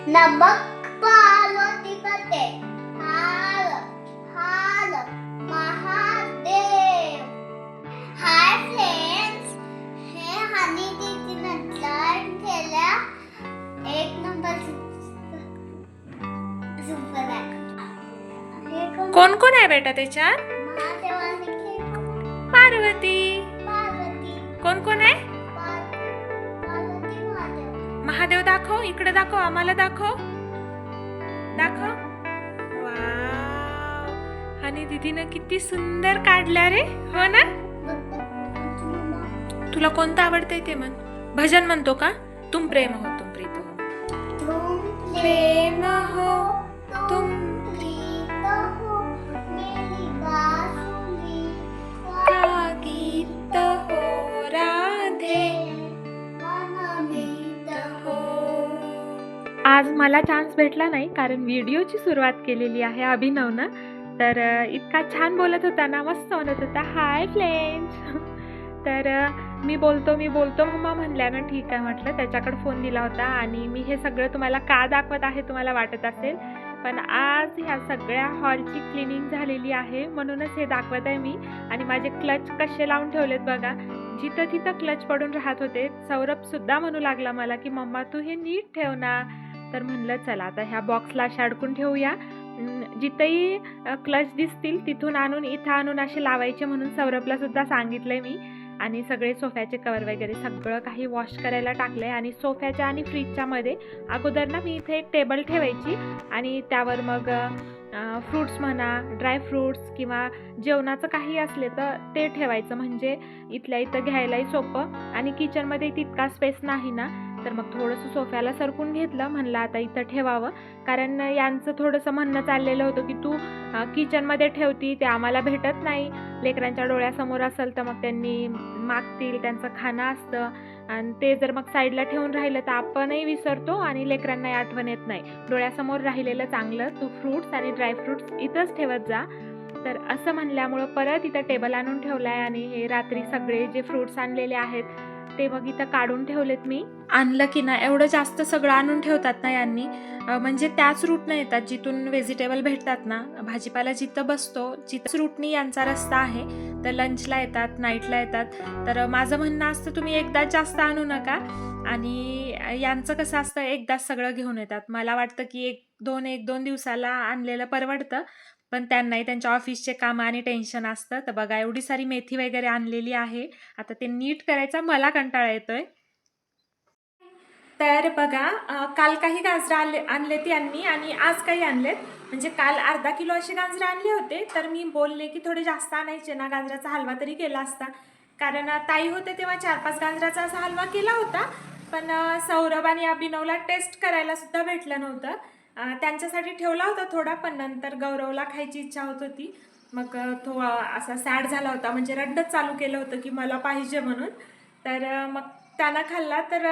नमक पार्वती पते हार हार महादेव. हाय फ्रेंड्स, हे हनी दीदीनं ड्रॉइंग केल्या. एक नंबर सुपर आहे. कोण कोण आहे बेटा त्याच्यात? महादेवाने पार्वती. पार्वती कोण कोण आहे? पार्वती महादेव. महादेव दाखव, इकडे दाखव, आम्हाला दाखव. दाखव. वाव, आणि दीदीनं किती सुंदर काढल्या रे. हो ना? तुला कोणतं आवडतंय ते म्हण. भजन म्हणतो का? तुम प्रेम हो तुम प्रीत हो. तुम प्रेम हो तुम प्रीत हो मेरी बांसुरी का गीत हो राधे मनमीत हो. आज मला चान्स भेटला नाही कारण व्हिडिओची सुरुवात केलेली आहे अभिनवनं. तर इतका छान बोलत होता ना, मस्त म्हणत होता हाय फ्रेंड्स. तर मी बोलतो मम्मा म्हणल्यानं ठीक आहे म्हटलं. त्याच्याकडे फोन दिला होता आणि मी हे सगळं तुम्हाला का दाखवत आहे तुम्हाला वाटत असेल, पण आज ह्या सगळ्या हॉलची क्लिनिंग झालेली आहे म्हणूनच हे दाखवत आहे मी. आणि माझे क्लच कसे लावून ठेवलेत बघा, जिथं तिथं क्लच पडून राहत होते. सौरभ सुद्धा म्हणू लागला मला की मम्मा तू हे नीट ठेव ना. तर म्हणलं चला आता ह्या बॉक्सला अशा अडकून ठेवूया. जिथंही क्लच दिसतील तिथून आणून इथं आणून असे लावायचे म्हणून सौरभला सुद्धा सांगितलंय मी. आणि सगळे सोफ्याचे कवर वगैरे सगळं काही वॉश करायला टाकलंय. आणि सोफ्याच्या आणि फ्रीजच्या मध्ये अगोदर ना मी इथे एक टेबल ठेवायची आणि त्यावर मग फ्रूट्स म्हणा, ड्राय फ्रूट्स किंवा जेवणाचं काही असले तर ते ठेवायचं, म्हणजे इथल्या इथं घ्यायलाही सोपं. आणि किचनमध्ये तितका स्पेस नाही ना, तर मग थोडंसं सोफ्याला सरकून घेतलं. म्हणलं आता इथं ठेवावं, कारण यांचं थोडंसं म्हणणं चाललेलं होतं की तू किचनमध्ये ठेवती ते आम्हाला भेटत नाही. लेकरांच्या डोळ्यासमोर असेल तर मग त्यांनी मागतील, त्यांचं खाणं असतं आणि ते जर मग साईडला ठेवून राहिलं तर आपणही विसरतो आणि लेकरांनाही आठवण येत नाही. डोळ्यासमोर राहिलेलं चांगलं. तू फ्रूट्स आणि ड्रायफ्रूट्स इथंच ठेवत जा. तर असं म्हणल्यामुळं परत इथं टेबल आणून ठेवलाय. आणि हे रात्री सगळे जे फ्रूट्स आणलेले आहेत ते मग इथं काढून ठेवलेत मी. आणलं की ना एवढं जास्त सगळं आणून ठेवतात ना यांनी, म्हणजे त्याच रूटनं येतात जिथून व्हेजिटेबल भेटतात ना. भाजीपाला जिथं बसतो जिथंच रूटनी यांचा रस्ता आहे. तर लंचला येतात, नाईटला येतात. तर माझं म्हणणं असतं तुम्ही एकदाच जास्त आणू नका. आणि यांचं कसं असतं एकदाच सगळं घेऊन येतात. मला वाटतं की एक दोन दिवसाला आणलेलं परवडतं, पण त्यांनाही त्यांच्या ऑफिसचे कामं आणि टेन्शन असतं. तर बघा एवढी सारी मेथी वगैरे आणलेली आहे. आता ते नीट करायचा मला कंटाळा येतोय. तर बघा काल काही गाजरं आणले यांनी आणि आज काही आणलेत. म्हणजे काल अर्धा किलो असे गाजरं आणले होते. तर मी बोलले की थोडे जास्त आणायचे ना, गाजराचा हलवा तरी केला असता. कारण ताई होते तेव्हा 4-5 गाजराचा असा हलवा केला होता. पण सौरभ आणि अभिनवला टेस्ट करायला सुद्धा भेटलं नव्हतं. त्यांच्यासाठी ठेवला होता थोडा, पण नंतर गौरवला खायची इच्छा होत होती. मग तो असा सॅड झाला होता, म्हणजे रड्डच चालू केलं होतं की मला पाहिजे म्हणून. तर मग त्यानं खाल्ला. तर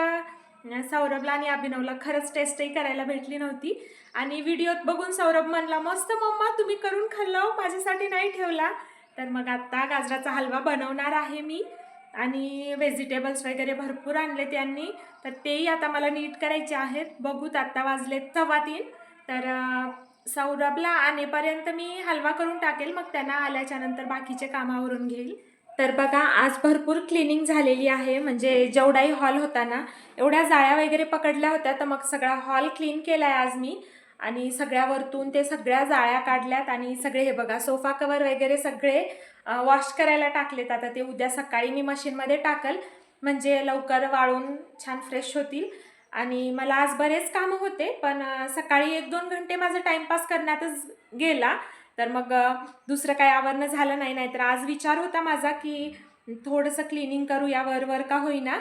सौरभला आणि अभिनवला खरंच टेस्टही करायला भेटली नव्हती. आणि व्हिडिओत बघून सौरभ म्हणला मस्त मम्मा तुम्ही करून खाल्लं, माझ्यासाठी नाही ठेवला. तर मग आता गाजराचा हलवा बनवणार आहे मी. आणि व्हेजिटेबल्स वगैरे भरपूर आणले त्यांनी, तर तेही आता मला नीट करायचे आहेत. बघूत, आता वाजलेत 3:15. तर सौरभला आणेपर्यंत मी हलवा करून टाकेल, मग त्यांना आल्याच्या नंतर बाकीचे कामावरून घेईल. तर बघा आज भरपूर क्लिनिंग झालेली आहे. म्हणजे जेवढाही हॉल होता ना, एवढ्या जाळ्या वगैरे पकडल्या होत्या. तर मग सगळा हॉल क्लीन केला आहे आज मी. आणि सगळ्यावरतून ते सगळ्या जाळ्या काढल्यात. आणि सगळे हे बघा सोफा कवर वगैरे सगळे वॉश करायला टाकलेत. आता ते उद्या सकाळी मी मशीनमध्ये टाकल, म्हणजे लवकर वाळून छान फ्रेश होतील. आणि मला आज बरेच कामं होते, पण सकाळी 1-2 घंटे माझा टाईमपास करण्यातच गेला. तर मग दुसरं काही आवरणं झालं नाही. नाहीतर आज विचार होता माझा की थोडंसं क्लिनिंग करूया वर का होईना,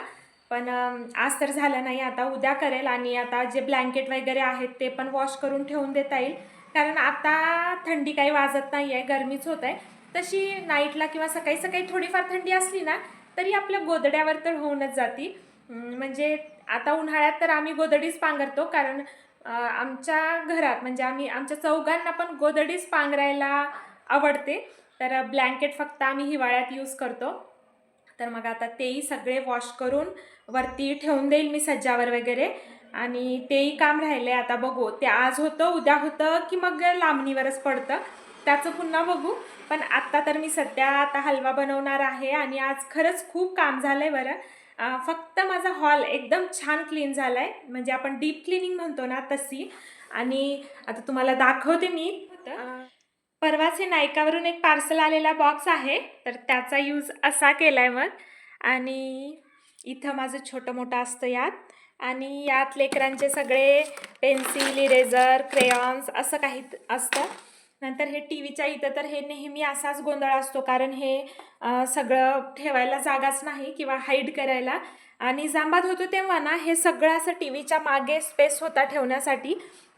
पण आज तर झालं नाही. आता उद्या करेल. आणि आता जे ब्लँकेट वगैरे आहेत ते पण वॉश करून ठेवून देता येईल, कारण आता थंडी काही वाजत नाही आहे, गरमीच होत आहे. तशी नाईटला किंवा सकाळी सकाळी थोडीफार थंडी असली ना तरी आपल्या गोदड्यावर तर होऊनच जाती. म्हणजे आता उन्हाळ्यात तर आम्ही गोदडीच पांघरतो, कारण आमच्या घरात म्हणजे आमच्या चौघांना पण गोदडीच पांघरायला आवडते. तर ब्लँकेट फक्त आम्ही हिवाळ्यात यूज करतो. तर मग आता तेही सगळे वॉश करून वरती ठेवून देईल मी सज्जावर वगैरे. आणि तेही काम राहिले. आता बघू, ते आज होतं उद्या होतं की मग लांबणीवरच पडतं, त्याचं पुन्हा बघू. पण आत्ता तर मी सध्या आता हलवा बनवणार आहे आणि आज खरंच खूप काम झालं आहे बरं. फक्त माझा हॉल एकदम छान क्लीन झाला आहे, म्हणजे आपण डीप क्लिनिंग म्हणतो ना तशी. आणि आता तुम्हाला दाखवते मी. परवाच हे नायकावरून एक पार्सल आलेला बॉक्स आहे, तर त्याचा यूज असा केला आहे मग. आणि इथं माझं छोटं मोठं असतं यात, आणि यात लेकरांचे सगळे पेन्सिल, इरेझर, क्रेयॉन्स असं काही असतं. नंतर हे टी व्हीच्या इथं तर हे नेहमी असाच गोंधळ असतो, कारण हे सगळं ठेवायला जागाच नाही किंवा हाईड करायला. आणि जांबात होतो तेव्हा ना हे सगळं असं टी व्हीच्या मागे स्पेस होता ठेवण्यासाठी,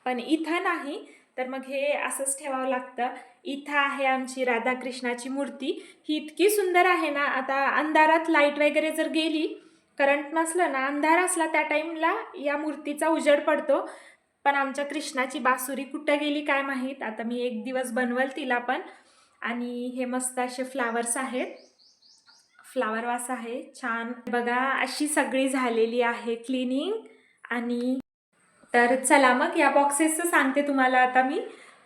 पण इथं नाही, तर मग हे असंच ठेवावं लागतं. इथं आहे आमची राधाकृष्णाची मूर्ती. ही इतकी सुंदर आहे ना, आता अंधारात लाईट वगैरे जर गेली, करंट नसलं ना, अंधार असला त्या टाईमला या मूर्तीचा उजेड पडतो. पण आमच्या कृष्णाची बासुरी कुठं गेली काय माहीत. आता मी एक दिवस बनवल तिला पण. आणि हे मस्त असे फ्लावर्स आहेत, फ्लावर वास आहे छान बघा. अशी सगळी झालेली आहे क्लिनिंग. आणि तर चला मग या बॉक्सेसचं सांगते तुम्हाला आता मी.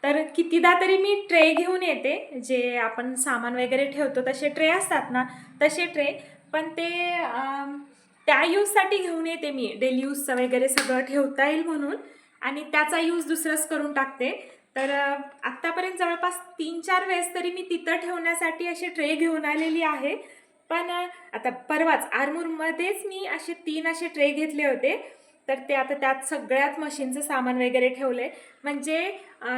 तर कितीदा तरी मी ट्रे घेऊन येते, जे आपण सामान वगैरे ठेवतो तसे ट्रे असतात ना, तसे ट्रे. पण ते त्या यूजसाठी घेऊन येते मी, डेली यूजचं वगैरे सगळं ठेवता येईल म्हणून, आणि त्याचा यूज दुसरंच करून टाकते. तर आत्तापर्यंत जवळपास 3-4 वेळेस तरी मी तिथं ठेवण्यासाठी असे ट्रे घेऊन आलेली आहे. पण आता परवाच आरमूरमध्येच मी असे 3 असे ट्रे घेतले होते, तर ते आता त्यात सगळ्यात मशीनचं सामान वगैरे ठेवलं आहे. म्हणजे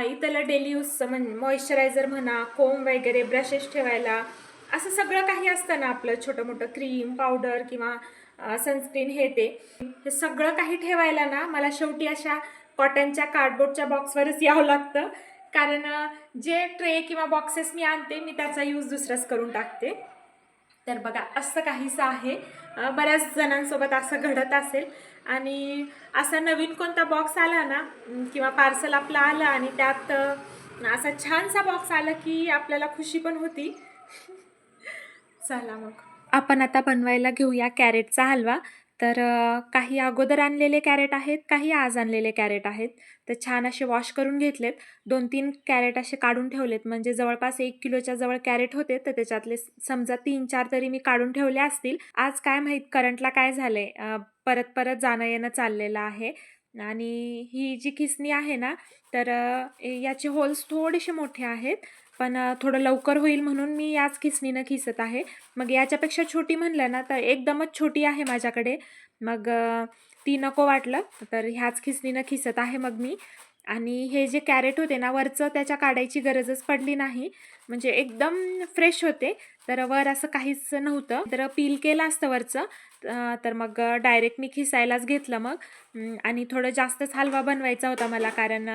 इथला डेली यूजचं म्हणजे मॉइश्चरायझर म्हणा, कोम वगैरे, ब्रशेस ठेवायला, असं सगळं काही असतं ना आपलं छोटं मोठं, क्रीम, पावडर किंवा सनस्क्रीन, हे सगळं काही ठेवायला ना मला शेवटी अशा कॉटनच्या कार्डबोर्डच्या बॉक्सवरच यावं लागतं. कारण जे ट्रे किंवा बॉक्सेस मी आणते, मी त्याचा यूज दुसराच करून टाकते. तर बघा असं काहीसं आहे. बऱ्याच जणांसोबत असं घडत असेल. आणि असा नवीन कोणता बॉक्स आला ना, किंवा पार्सल आपलं आलं आणि त्यात असा छानसा बॉक्स आला की आपल्याला खुशी पण होती. चला मग आपण आता बनवायला घेऊया कॅरेटचा हलवा. तर काही अगोदर आणलेले कॅरेट आहेत, काही आज आणलेले कॅरेट आहेत. तर छान असे वॉश करून घेतलेत. 2-3 कॅरेट असे काढून ठेवलेत, म्हणजे जवळपास 1 किलोच्या जवळ कॅरेट होते, तर त्याच्यातले समजा 3-4 तरी मी काढून ठेवले असतील. आज काय माहीत करंटला काय झालंय, परत परत जाणं येणं चाललेलं आहे. आणि ही जी खिसणी आहे ना, तर याचे होल्स थोडेसे मोठे आहेत, पण थोडं लवकर होईल म्हणून मी याच खिसणीनं खिसत आहे. मग याच्यापेक्षा छोटी म्हणलं ना, तर एकदमच छोटी आहे माझ्याकडे, मग ती नको वाटलं, तर ह्याच खिसणीनं खिसत आहे मग मी. आणि हे जे कॅरेट होते ना वरचं, त्याच्या काढायची गरजच पडली नाही, म्हणजे एकदम फ्रेश होते. तर वर असं काहीच नव्हतं, तर पील केलं असतं वरचं, तर मग डायरेक्ट मी खिसायलाच घेतलं मग. आणि थोडं जास्तच हलवा बनवायचा होता मला, कारण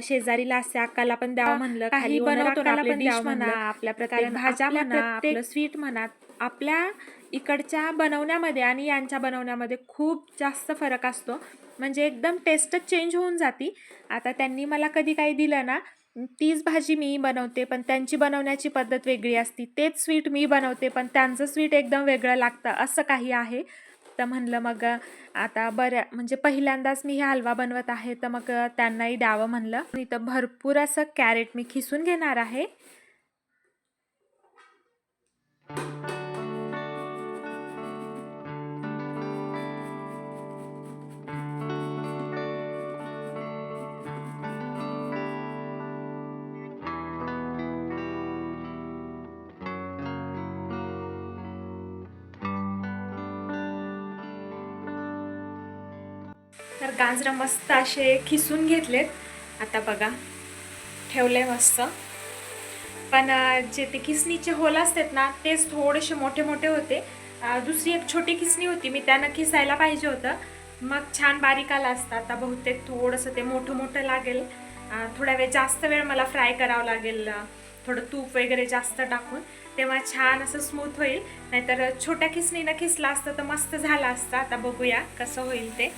शेजारीला असे अक्काला पण द्यावं म्हणलं, काही बनवतो ना आपले डिश म्हणा, आपल्या प्रत्येक भाज्या म्हणा, आपलं स्वीट म्हणा, आपल्या इकडच्या बनवण्यामध्ये आणि यांच्या बनवण्यामध्ये खूप जास्त फरक असतो, म्हणजे एकदम टेस्टच चेंज होऊन जाती. आता त्यांनी मला कधी काही दिलं ना, तीच भाजी मी बनवते, पण त्यांची बनवण्याची पद्धत वेगळी असती. तेच स्वीट मी बनवते, पण त्यांचं स्वीट एकदम वेगळं लागतं, असं काही आहे. तर म्हणलं मग आता म्हणजे पहिल्यांदाच मी हे हलवा बनवत आहे, तर मग त्यांनाही द्यावं म्हणलं. इथं भरपूर असं कॅरेट मी खिसून घेणार आहे. तर गाजरं मस्त असे खिसून घेतलेत. आता बघा ठेवले मस्त, पण जे ते खिसणीचे होल असतात ना, तेच थोडेसे मोठे मोठे होते. दुसरी एक छोटी खिसणी होती, मी त्यानं खिसायला पाहिजे होतं, मग छान बारीक आला असता. आता बहुतेक थोडंसं ते मोठं मोठं लागेल. थोडा वेळ जास्त वेळ मला फ्राय करावं लागेल, थोडं तूप वगैरे जास्त टाकून, तेव्हा छान असं स्मूथ होईल. नाहीतर छोट्या खिसणीनं खिसला असतं तर मस्त झालं असतं. आता बघूया कसं होईल ते.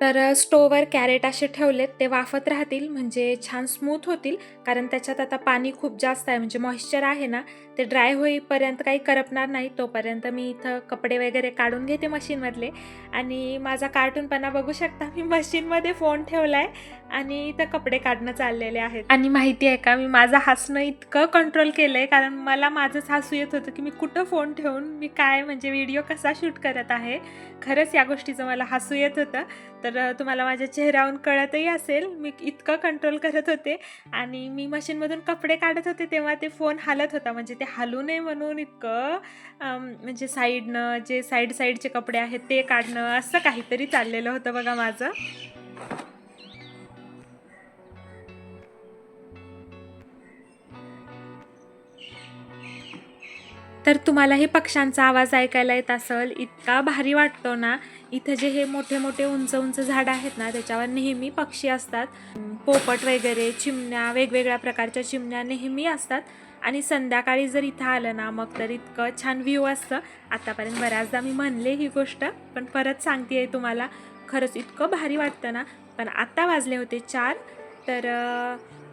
तर स्टोवर कॅरेट असे ठेवलेत, ते वाफत राहतील, म्हणजे छान स्मूथ होतील, कारण त्याच्यात आता पाणी खूप जास्त आहे, म्हणजे मॉइश्चर आहे ना, ते ड्राय होईपर्यंत काही करपणार नाही. तोपर्यंत मी इथं कपडे वगैरे काढून घेते मशीनमधले. आणि माझा कार्टूनपणा बघू शकता, मी मशीनमध्ये फोन ठेवला आहे आणि इथं कपडे काढणं चाललेले आहेत. आणि माहिती आहे का, मी माझं हसणं इतकं कंट्रोल केलं आहे, कारण मला माझंच हसू येत होतं की मी कुठं फोन ठेवून मी काय म्हणजे व्हिडिओ कसा शूट करत आहे. खरंच या गोष्टीचं मला हसू येत होतं. तर तुम्हाला माझ्या चेहऱ्यावरून कळतही असेल, मी इतकं कंट्रोल करत होते. आणि मी मशीनमधून कपडे काढत होते तेव्हा ते फोन हालत होता, म्हणजे ते हलू नये म्हणून इतकं म्हणजे साईडनं जे साईडचे कपडे आहेत ते काढणं, असं काहीतरी चाललेलं होतं बघा माझं. तर तुम्हालाही पक्ष्यांचा आवाज ऐकायला येत असेल, इतका भारी वाटतो ना. इथं जे हे मोठे मोठे उंच उंच झाडं आहेत ना, त्याच्यावर नेहमी पक्षी असतात. पोपट वगैरे, चिमण्या, वेगवेगळ्या प्रकारच्या चिमण्या नेहमी असतात. आणि संध्याकाळी जर इथं आलं ना, मग तर इतकं छान व्ह्यू असतं. आतापर्यंत बऱ्याचदा मी म्हणले ही गोष्ट, पण परत सांगते तुम्हाला, खरंच इतकं भारी वाटतं ना. पण आत्ता वाजले होते 4. तर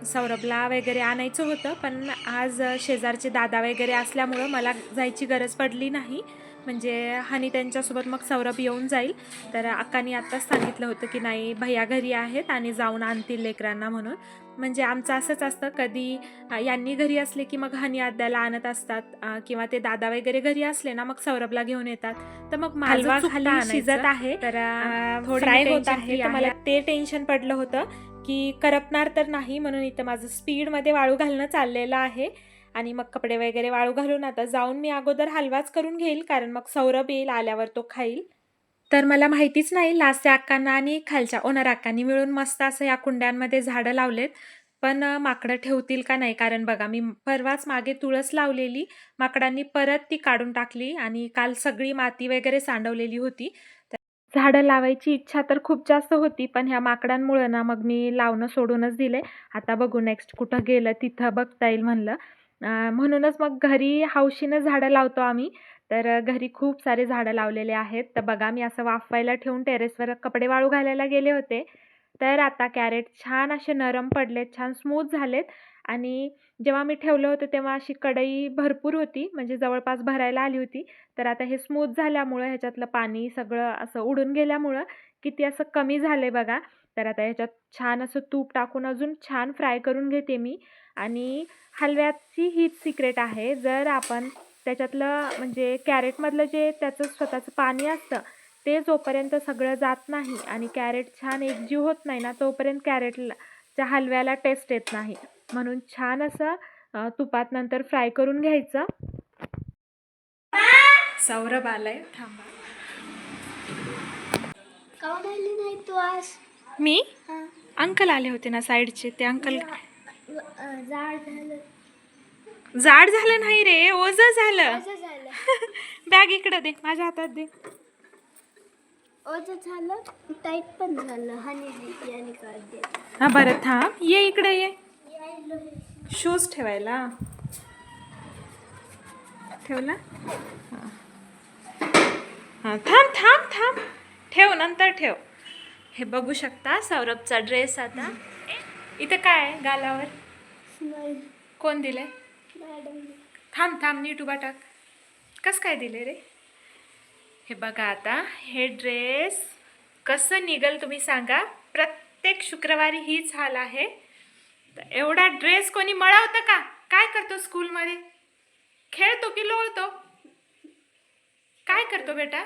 सौरभला वगैरे आणायचं होतं, पण आज शेजारचे दादा वगैरे असल्यामुळं मला जायची गरज पडली नाही. म्हणजे हनी त्यांच्यासोबत मग सौरभ येऊन जाईल. तर अक्कानी आत्ताच सांगितलं होतं की नाही, भैया घरी आहेत आणि जाऊन आणतील लेकरांना म्हणून. म्हणजे आमचं असंच असतं, कधी यांनी घरी असले की मग हनी आद्याला आणत असतात, किंवा ते दादा वगैरे घरी असले ना, मग सौरभला घेऊन येतात. तर मग हलवा खाली शिजत आहे, तर फ्राय होत आहे. तर मला ते टेन्शन पडलं होतं की करपणार तर नाही, म्हणून इथं माझं स्पीडमध्ये वाळू घालणं चाललेलं आहे. आणि मग कपडे वगैरे वाळू घालून आता जाऊन मी अगोदर हलवाच करून घेईल, कारण मग सौरभ येईल, आल्यावर तो खाईल. तर मला माहितीच नाही, लास्टच्या अक्कांना आणि खालच्या ओनर अक्कांनी मिळून मस्त असं या कुंड्यांमध्ये झाडं लावलेत. पण माकडं ठेवतील का नाही, कारण बघा मी परवाच मागे तुळस लावलेली, माकडांनी परत ती काढून टाकली आणि काल सगळी माती वगैरे सांडवलेली होती. झाडं लावायची इच्छा तर खूप जास्त होती, पण ह्या माकडांमुळं ना मग मी लावणं सोडूनच दिले. आता बघू नेक्स्ट कुठं गेलं तिथं बघता येईल म्हणलं. म्हणूनच मग घरी हौशीनं झाडं लावतो आम्ही. तर घरी खूप सारे झाडं लावलेले आहेत. तर बघा मी असं वाफवायला ठेवून टेरेसवर कपडे वाळू घालायला गेले होते. तर आता कॅरेट छान असे नरम पडलेत, छान स्मूथ झालेत. आणि जेव्हा मी ठेवलं होतं तेव्हा अशी कढई भरपूर होती, म्हणजे जवळपास भरायला आली होती. तर आता हे स्मूथ झाल्यामुळं, ह्याच्यातलं पाणी सगळं असं उडून गेल्यामुळं किती असं कमी झालंय बघा. तर आता ह्याच्यात छान असं तूप टाकून अजून छान फ्राय करून घेते मी. आणि हलव्याची हीच सिक्रेट आहे, जर आपण त्याच्यातलं म्हणजे कॅरेटमधलं जे त्याचं स्वतःचं पाणी असतं, ते जोपर्यंत सगळं जात नाही आणि कॅरेट छान एकजीव होत नाही ना, तोपर्यंत कॅरेटच्या हलव्याला टेस्ट येत नाही. म्हणून छान असं तुपात नंतर फ्राय करून घ्यायचं. सौरभ आलाय, थांबा. काऊन आली नाही तू आज? मी अंकल आले होते ना साईडचे, ते अंकल. जाड झालं. जाड झालं नाही रे, ओझं झालं. असं झालं. बॅग इकडं दे, माझ्या हातात दे. ओझं झालं, टाईट पण झालं. हनी आणि काढते. हा बरं थांब, ये इकडे ये. शूज ठेवायला ठेवला. हां थांब थांब थांब, ठेव नंतर ठेव. हे बघू शकता सौरभचा ड्रेस. आता इथं काय आहे गालावर? स्माईल. कोण दिले? मॅडम. थांब थांब, नीट उभा टाक. कसं काय दिले रे? हे बघा आता हे ड्रेस कसं निघल तुम्ही सांगा. प्रत्येक शुक्रवारी हीच हाल आहे. एवढा ड्रेस कोणी मळवतं का? काय करतो स्कूलमध्ये? खेळतो की लोळतो? काय करतो बेटा?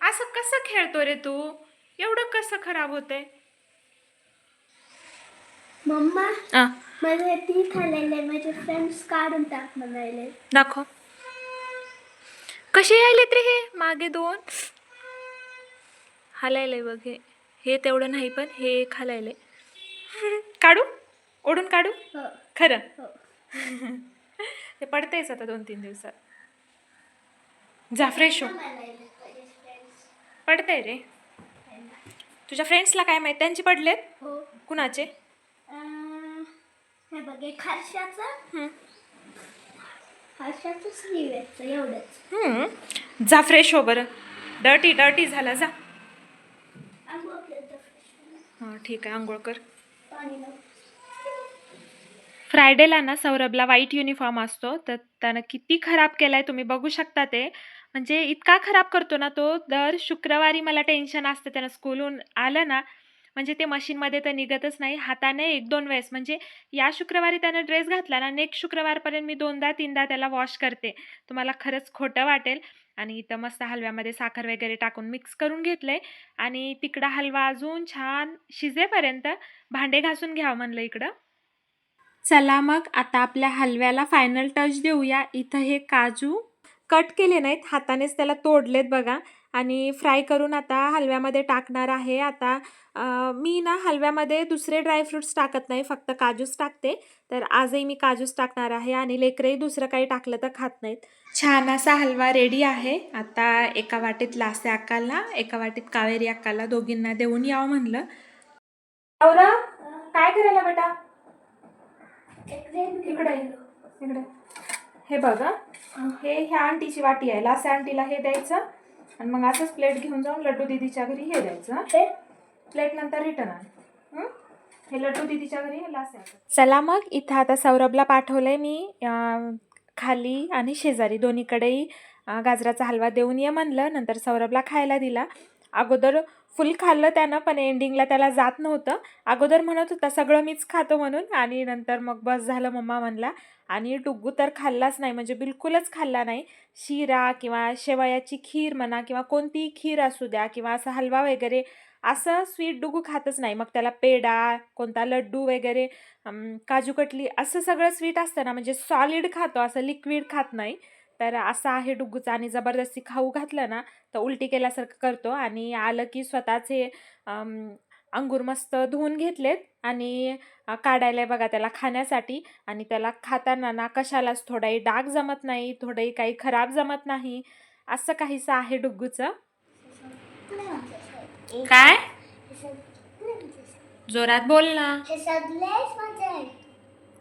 असं कसं खेळतो रे तू? एवढं कसं खराब होतंय? मम्मा, मला ती खाल्लेले माझे फ्रेंड्स काढून टाक म्हणाले. दाखव कसे यायलेत रे हे. मागे 2 हालायलंय बघ. हे तेवढं नाही, पण हे एक हालायलंय. काढू? ओढून काढू? हो. खरं? हो. ते पडतंयच आता 2-3 दिवसात. जा फ्रेश हो. पडतंय रे. तुझ्या फ्रेंड्सला काय माहित, त्यांचे पडलेत? हो. कुणाचे? हे बघ, एक हर्षाचं स्लीव्ह एवढंच. जा फ्रेश हो बरं. डर्टी झाला, जा. हां ठीक आहे, आंघोळ कर. पाणी लाव. फ्रायडेला ना सौरभला व्हाईट युनिफॉर्म असतो, तर त्यानं किती खराब केलाय तुम्ही बघू शकता ते. म्हणजे इतका खराब करतो ना तो, दर शुक्रवारी मला टेन्शन असतं त्यानं स्कूलहून आलं ना, म्हणजे ते मशीनमध्ये तर निघतच नाही. हाताने 1-2 वेळेस म्हणजे या शुक्रवारी त्यानं ड्रेस घातला ना, नेक्स्ट शुक्रवारपर्यंत मी 2दा-3दा त्याला वॉश करते. तुम्हाला खरंच खोटं वाटेल. आणि इथं मस्त हलव्यामध्ये साखर वगैरे टाकून मिक्स करून घेतलंय आणि तिकडा हलवा अजून छान शिजेपर्यंत भांडे घासून घ्यावं म्हणलं इकडं. चला मग आता आपल्या हलव्याला फायनल टच देऊया. इथं हे काजू कट केले नाहीत, हातानेच त्याला तोडलेत बघा आणि फ्राय करून आता हलव्यामध्ये टाकणार आहे. आता मी ना हलव्यामध्ये दुसरे ड्रायफ्रुट्स टाकत नाही, फक्त काजूच टाकते. तर आजही मी काजूच टाकणार आहे आणि लेकरंही दुसरं काही टाकलं तर खात नाहीत. छान असा हलवा रेडी आहे. आता एका वाटीत लासे अक्काला, एका वाटीत कावेरी अक्काला दोघींना देऊन यावं म्हणलं. गौरव, काय करायला बेटा? इकडे इकडे हे बघा, हे ह्या आंटीची वाटी आहे. लासे आंटीला हे द्यायचं आणि मग असंच प्लेट घेऊन जाऊन लड्डू दीदीच्या घरी हे द्यायचं. प्लेट नंतर रिटर्न आण. हे लड्डू दीदीच्या घरी लासे. चला मग इथं आता सौरभला पाठवलंय मी खाली आणि शेजारी दोन्हीकडेही गाजराचा हलवा देऊन ये म्हणलं. नंतर सौरभला खायला दिला. अगोदर फुल खाल्लं त्यानं, पण एंडिंगला त्याला जात नव्हतं. अगोदर म्हणत होता सगळं मीच खातो म्हणून आणि नंतर मग बस झालं मम्मा म्हणला. आणि डुग्गू तर खाल्लाच नाही, म्हणजे बिलकुलच खाल्ला नाही. शिरा किंवा शेवयाची खीर म्हणा किंवा कोणतीही खीर असू द्या किंवा असा हलवा वगैरे असं स्वीट डुग्गू खातच नाही. मग त्याला पेढा, कोणता लड्डू वगैरे, काजू कटली असं सगळं स्वीट असतं ना, म्हणजे सॉलिड खातो, असं लिक्विड खात नाही. तर असं आहे डुग्गूचं आणि जबरदस्ती खाऊ घातलं ना तर उलटी केल्यासारखं करतो. आणि आलं की स्वतःचे अंगूर मस्त धुवून घेतलेत आणि काढायला बघा त्याला खाण्यासाठी. आणि त्याला खाताना ना कशालाच थोडाही डाग जमत नाही, थोडंही काही खराब जमत नाही. असं काहीसं आहे डुग्गूचं. काय? जोरात बोल ना.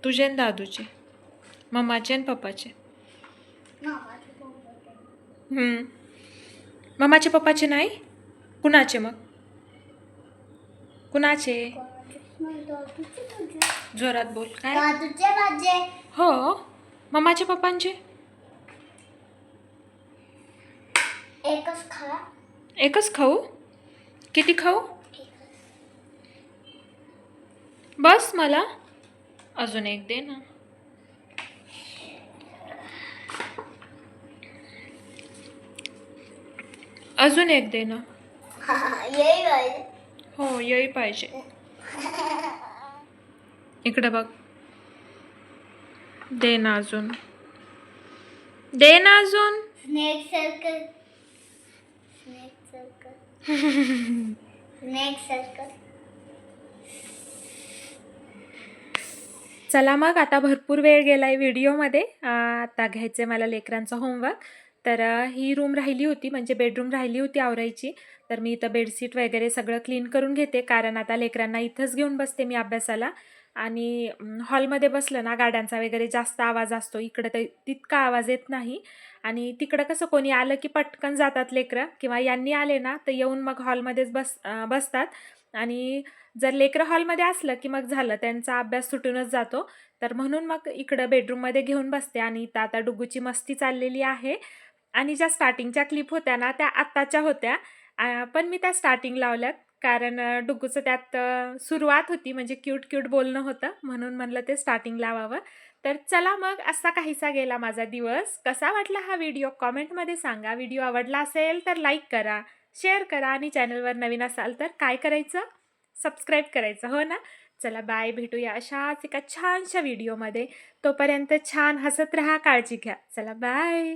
तुझे आणि दादूचे, मम्माचे आणि पप्पाचे. मम्माचे पप्पाचे नाही? कुणाचे मग? कुणाचे? जोरात बोल. काय? हो, मम्माचे पप्पांचे. एकच खाऊ? किती खाऊ? बस मला अजून एक दे ना. अजून एक दे ना. हो, यही पाहिजे. इकडे बघ, दे ना अजून, दे ना अजून. Snake circle. चला मग आता भरपूर वेळ गेलाय व्हिडिओमध्ये. आता घ्यायचे मला लेकरांचं होमवर्क. तर ही रूम राहिली होती, म्हणजे बेडरूम राहिली होती आवरायची. तर मी इथं बेडशीट वगैरे सगळं क्लीन करून घेते, कारण आता लेकरांना इथंच घेऊन बसते मी अभ्यासाला. आणि हॉलमध्ये बसलं ना गाड्यांचा वगैरे जास्त आवाज असतो, इकडं तर तितका आवाज येत नाही. आणि तिकडं कसं कोणी आलं की पटकन जातात लेकरं, किंवा यांनी आले ना तर येऊन मग हॉलमध्येच बसतात. आणि जर लेकरं हॉलमध्ये असलं की मग झालं, त्यांचा अभ्यास सुटूनच जातो. तर म्हणून मग इकडं बेडरूममध्ये घेऊन बसते. आणि इथं आता डुग्गूची मस्ती चाललेली आहे. आणि ज्या स्टार्टिंगच्या क्लिप होत्या ना त्या आत्ताच्या होत्या, पण मी त्या स्टार्टिंग लावल्यात, कारण डुग्गूचं त्यात सुरुवात होती, म्हणजे क्यूट क्यूट बोलणं होतं, म्हणून म्हणलं ते स्टार्टिंग लावावं. तर चला मग असा काहीसा गेला माझा दिवस. कसा वाटला हा व्हिडिओ कॉमेंटमध्ये सांगा. व्हिडिओ आवडला असेल तर लाईक करा, शेअर करा आणि चॅनलवर नवीन असाल तर काय करायचं, सबस्क्राईब करायचं, हो ना. चला बाय, भेटूया अशाच एका छानशा व्हिडिओमध्ये. तोपर्यंत छान हसत राहा, काळजी घ्या. चला बाय.